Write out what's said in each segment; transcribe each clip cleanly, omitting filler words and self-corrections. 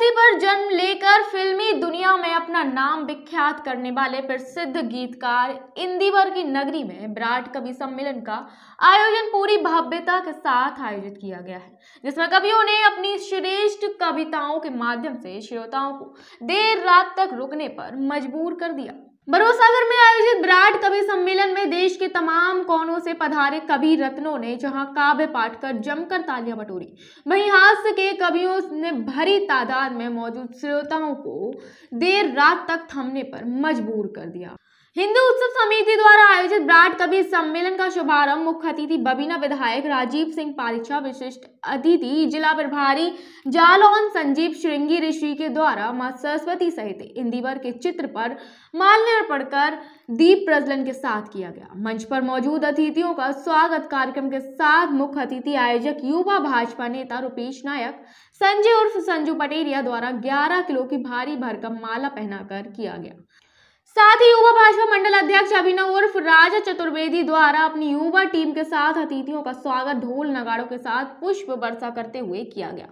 धरती पर जन्म लेकर फिल्मी दुनिया में अपना नाम विख्यात करने वाले प्रसिद्ध गीतकार इंदिवर की नगरी में विराट कवि सम्मेलन का आयोजन पूरी भव्यता के साथ आयोजित किया गया है, जिसमें कवियों ने अपनी श्रेष्ठ कविताओं के माध्यम से श्रोताओं को देर रात तक रुकने पर मजबूर कर दिया। बड़ौसागर में आयोजित विराट कवि सम्मेलन में देश के तमाम कोनों से पधारे कवि रत्नों ने जहां काव्य पाठ कर जमकर तालियां बटोरी, वहीं हास्य के कवियों ने भरी तादाद में मौजूद श्रोताओं को देर रात तक थमने पर मजबूर कर दिया। हिंदू उत्सव समिति द्वारा आयोजित विराट कवि सम्मेलन का शुभारंभ मुख्य अतिथि बबीना विधायक राजीव सिंह पारिछा, विशिष्ट अतिथि जिला प्रभारी जालौन संजीव श्रृंगी ऋषि के द्वारा मां सरस्वती सहित इंदिवर के चित्र पर माल्यार्पण कर दीप प्रज्वलन के साथ किया गया। मंच पर मौजूद अतिथियों का स्वागत कार्यक्रम के साथ मुख्य अतिथि आयोजक युवा भाजपा नेता रुपेश नायक संजय उर्फ संजू पटेरिया द्वारा 11 किलो की भारी भरकम माला पहनाकर किया गया। साथ ही युवा भाजपा मंडल अध्यक्ष अभिनव उर्फ राजा चतुर्वेदी द्वारा अपनी युवा टीम के साथ अतिथियों का स्वागत ढोल नगाड़ों के साथ पुष्प वर्षा करते हुए किया गया।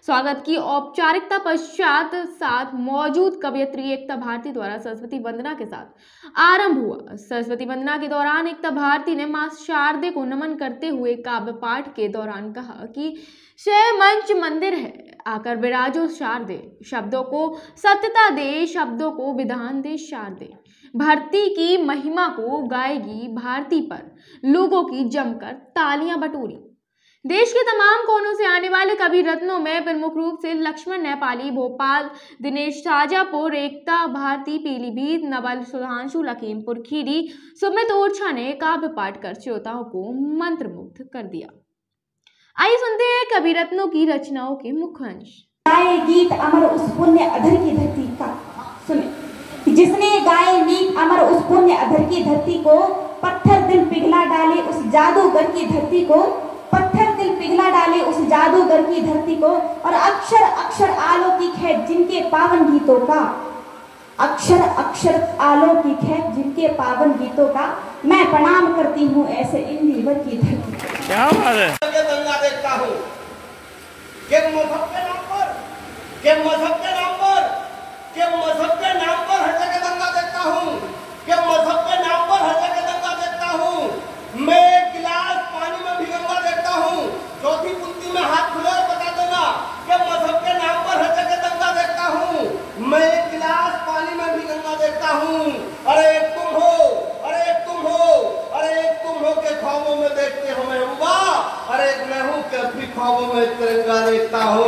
स्वागत की औपचारिकता पश्चात साथ मौजूद कवयित्री एकता भारती द्वारा सरस्वती वंदना के साथ आरंभ हुआ। सरस्वती वंदना के दौरान एकता भारती ने मां शारदे को नमन करते हुए काव्य पाठ के दौरान कहा कि शय मंच मंदिर है, आकर विराजो शारदे, शब्दों को सत्यता दे, शब्दों को विधान दे शारदे, भरती की महिमा को गाएगी भारती पर लोगों की जमकर तालियां बटोरी। देश के तमाम कोनों से आने वाले कवि रत्नों में प्रमुख रूप से लक्ष्मण नेपाली भोपाल, दिनेश शाजापुर, एकता भारती पीलीभीत, नवल सुधांशु लखीमपुर खीरी, सुमित ओरछा ने काव्य पाठ कर श्रोताओं को मंत्रमुग्ध कर दिया। आइए सुनते हैं कवि रत्नों की रचनाओं के मुख्य अंश। गाए गीत अमर उस पुण्य अधर की धरती का, सुने जिसने गाए गीत अमर उस पुण्य अधर की धरती को, पत्थर दिल पिघला डाले उस जादूगर की धरती को, पत्थर दिल पिघला डाले उस जादूगर की धरती को, और अक्षर अक्षर अलौकिक है जिनके पावन गीतों का, अक्षर अक्षर अलौकिक है जिनके पावन गीतों का, मैं प्रणाम करती हूँ ऐसे इंदिवर की धरती। क्या बात है। दंगा देखता हूँ कि मजहब के नाम पर, कि मजहब के नाम पर, कि मजहब के नाम पर हर जगह दंगा देखता हूँ, कि मजहब के नाम पर हर जगह दंगा देखता हूँ। मैं एक गिलास पानी में भी गंगा देखता हूँ। चौथी पंक्ति में हाथ खुले और बता देना कि मजहब के नाम पर हर जगह दंगा देखता हूँ। मैं एक गिलास पानी में भी गंगा देखता हूँ। अरे एक तुम हो, अरे एक तुम हो, अरे एक तुम हो के ख्वाबों में देखते हो महबूबा, अरे मैं हूँ कि अपनी ख्वाबों में तिरंगा देखता हूँ,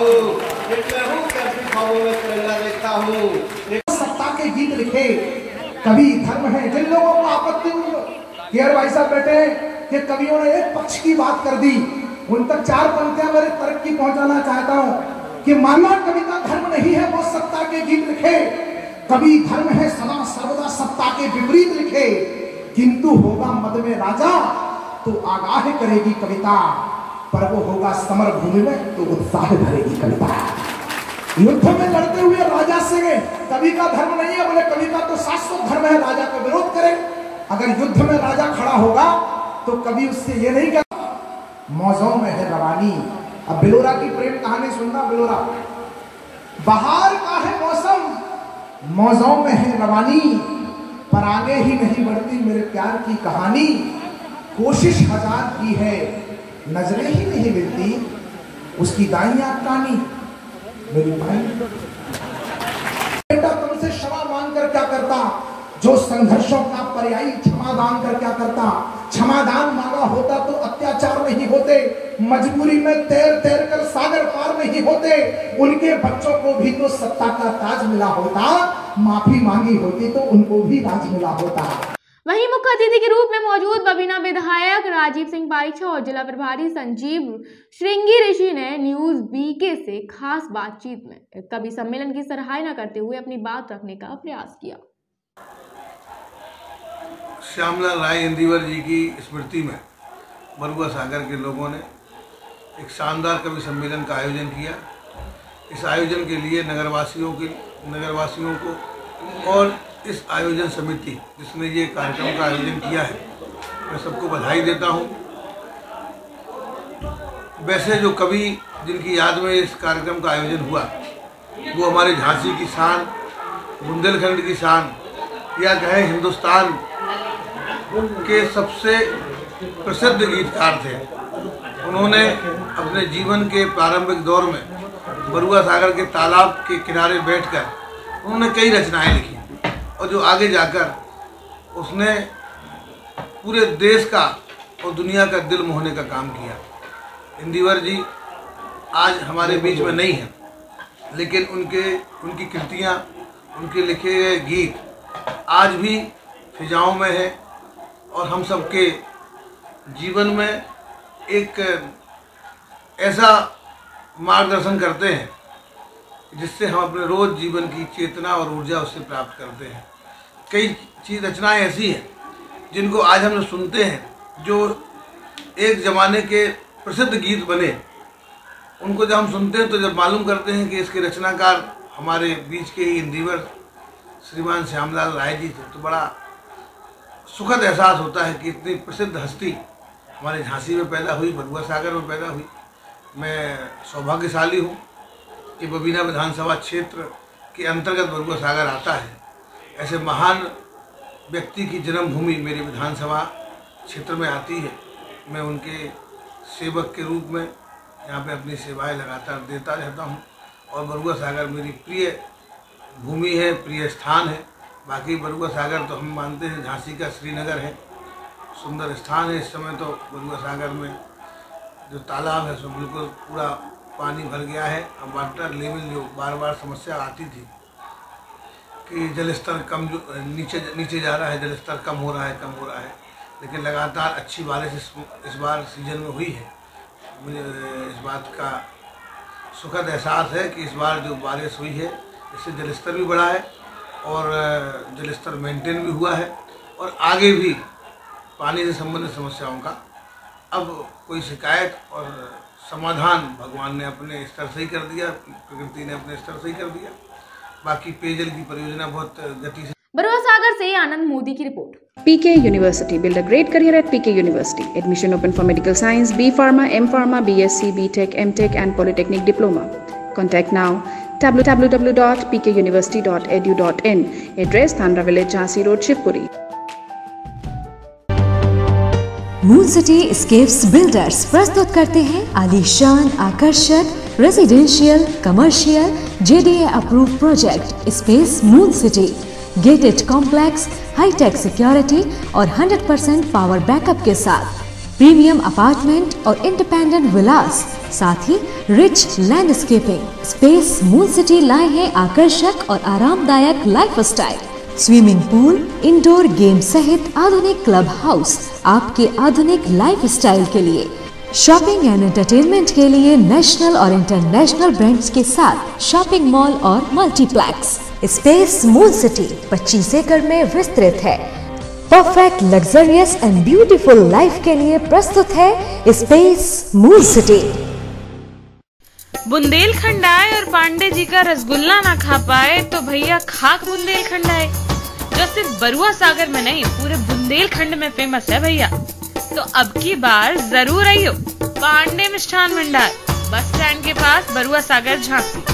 मैं हूँ कि अपनी ख्वाबों में तिरंगा देखता हूँ। सत्ता के गीत लिखे कवि धर्म है। जिन लोगों को आपत्ति कि यार भाई साहब बैठे हैं कि कवियों ने एक पक्ष की बात कर दी, उन तक 4 पंक्तियां मेरे तर्क की पहुंचाना चाहता हूं कि मानना कविता धर्म नहीं है, वो सत्ता के गीत लिखे। कवि धर्म है सदा सर्वदा सत्ता के विपरीत लिखे, किंतु होगा मद में राजा तो आगाह करेगी कविता, पर वो होगा समर भूमि में तो उत्साह भरेगी कविता। युद्ध में लड़ते हुए राजा से कवि का धर्म नहीं है, बोले कवि का तो शाश्वत धर्म है राजा का विरोध करे। अगर युद्ध में राजा खड़ा होगा तो कभी उससे ये नहीं कहता मौजों में है रवानी। अब बिलोरा की प्रेम कहानी सुनना, बिलोरा बाहर का है मौसम, मौजों में है रवानी, पर आगे ही नहीं बढ़ती मेरे प्यार की कहानी। कोशिश 1000 की है, नजरें ही नहीं मिलती, उसकी दाइयां कानी मेरी भाई। बेटा तुमसे क्षमा मांग कर क्या करता, जो संघर्षों का पर्यायी क्षमादान कर क्या करता। क्षमादान मांगा होता तो अत्याचार नहीं होते, मजबूरी में तैर तैर कर सागर पार नहीं होते। उनके बच्चों को भी तो सत्ता का ताज मिला होता, माफी मांगी होती तो उनको भी राज मिला होता। वहीं मुख्य अतिथि के रूप में मौजूद बबीना विधायक राजीव सिंह पारिछा और जिला प्रभारी संजीव श्रृंगी ऋषि ने न्यूज बीके से खास बातचीत में कवि सम्मेलन की सराहना करते हुए अपनी बात रखने का प्रयास किया। श्यामलाल राय इंदिवर जी की स्मृति में बरुआ सागर के लोगों ने एक शानदार कवि सम्मेलन का आयोजन किया। इस आयोजन के लिए नगरवासियों को और इस आयोजन समिति जिसने ये कार्यक्रम का आयोजन किया है, मैं सबको बधाई देता हूँ। वैसे जो कवि जिनकी याद में इस कार्यक्रम का आयोजन हुआ, वो हमारे झांसी की शान, बुंदेलखंड की शान, या कहें हिंदुस्तान के सबसे प्रसिद्ध गीतकार थे। उन्होंने अपने जीवन के प्रारंभिक दौर में बरुआ सागर के तालाब के किनारे बैठकर उन्होंने कई रचनाएं लिखी, और जो आगे जाकर उसने पूरे देश का और दुनिया का दिल मोहने का काम किया। इंदिवर जी आज हमारे बीच में नहीं हैं, लेकिन उनकी कृतियाँ, उनके लिखे गए गीत आज भी फिजाओं में है और हम सबके जीवन में एक ऐसा मार्गदर्शन करते हैं जिससे हम अपने रोज जीवन की चेतना और ऊर्जा उससे प्राप्त करते हैं। कई रचनाएं ऐसी हैं जिनको आज हम सुनते हैं, जो एक ज़माने के प्रसिद्ध गीत बने, उनको जब हम सुनते हैं तो जब मालूम करते हैं कि इसके रचनाकार हमारे बीच के ही इंदिवर श्रीमान श्यामलाल राय जी थे, तो बड़ा सुखद एहसास होता है कि इतनी प्रसिद्ध हस्ती हमारे झांसी में पैदा हुई, बरुआ सागर में पैदा हुई। मैं सौभाग्यशाली हूँ कि बबीना विधानसभा क्षेत्र के अंतर्गत बरुआ सागर आता है। ऐसे महान व्यक्ति की जन्मभूमि मेरी विधानसभा क्षेत्र में आती है। मैं उनके सेवक के रूप में यहाँ पे अपनी सेवाएं लगातार देता रहता हूँ, और बरुआ सागर मेरी प्रिय भूमि है, प्रिय स्थान है। बाकी बरुआ सागर तो हम मानते हैं झांसी का श्रीनगर है, सुंदर स्थान है। इस समय तो बरुआ सागर में जो तालाब है सो बिल्कुल पूरा पानी भर गया है। अब वाटर लेवल जो बार बार समस्या आती थी कि जलस्तर कम नीचे जा रहा है, जलस्तर कम हो रहा है, लेकिन लगातार अच्छी बारिश इस बार सीजन में हुई है। मुझे इस बात का सुखद एहसास है कि इस बार जो बारिश हुई है इससे जलस्तर भी बढ़ा है और जलस्तर मेंटेन भी हुआ है, और आगे भी पानी से संबंधित समस्याओं का अब कोई शिकायत और समाधान भगवान ने अपने स्तर से ही कर दिया, प्रकृति ने अपने स्तर से ही कर दिया। बाकी पेयजल की परियोजना बहुत गति से। बरुआ सागर से आनंद मोदी की report. PK University. Build a great career at PK University. Admission open for medical science, B Pharma, M Pharma, BSc, BTech, MTech and Polytechnic Diploma. Contact now www.pkuniversity.edu.in. Address Thandra Village, Jhansi Road, Shivpuri. Moon city escapes builders प्रस्तुत करते हैं आलीशान, आकर्षक residential, commercial, JDA approved project space moon city. Gated complex, hi-tech security और 100% power backup के साथ premium apartment और independent villas, साथ ही rich landscaping. Space moon city लाए हैं आकर्षक और आरामदायक lifestyle, swimming pool, indoor game सहित आधुनिक क्लब हाउस आपके आधुनिक लाइफस्टाइल के लिए। शॉपिंग एंड एंटरटेनमेंट के लिए नेशनल और इंटरनेशनल ब्रांड्स के साथ शॉपिंग मॉल और मल्टीप्लेक्स। स्पेस मून सिटी 25 एकड़ में विस्तृत है। Perfect luxurious and beautiful life के लिए प्रस्तुत है स्पेस मून सिटी। बुंदेलखंड आए और पांडे जी का रसगुल्ला ना खा पाए तो भैया खाक बुंदेलखंड आए, जो सिर्फ बरुआ सागर में नहीं पूरे बुंदेलखंड में फेमस है भैया। तो अब की बार जरूर आइयो पांडे मिष्ठान भंडार, बस स्टैंड के पास, बरुआ सागर, झांसी।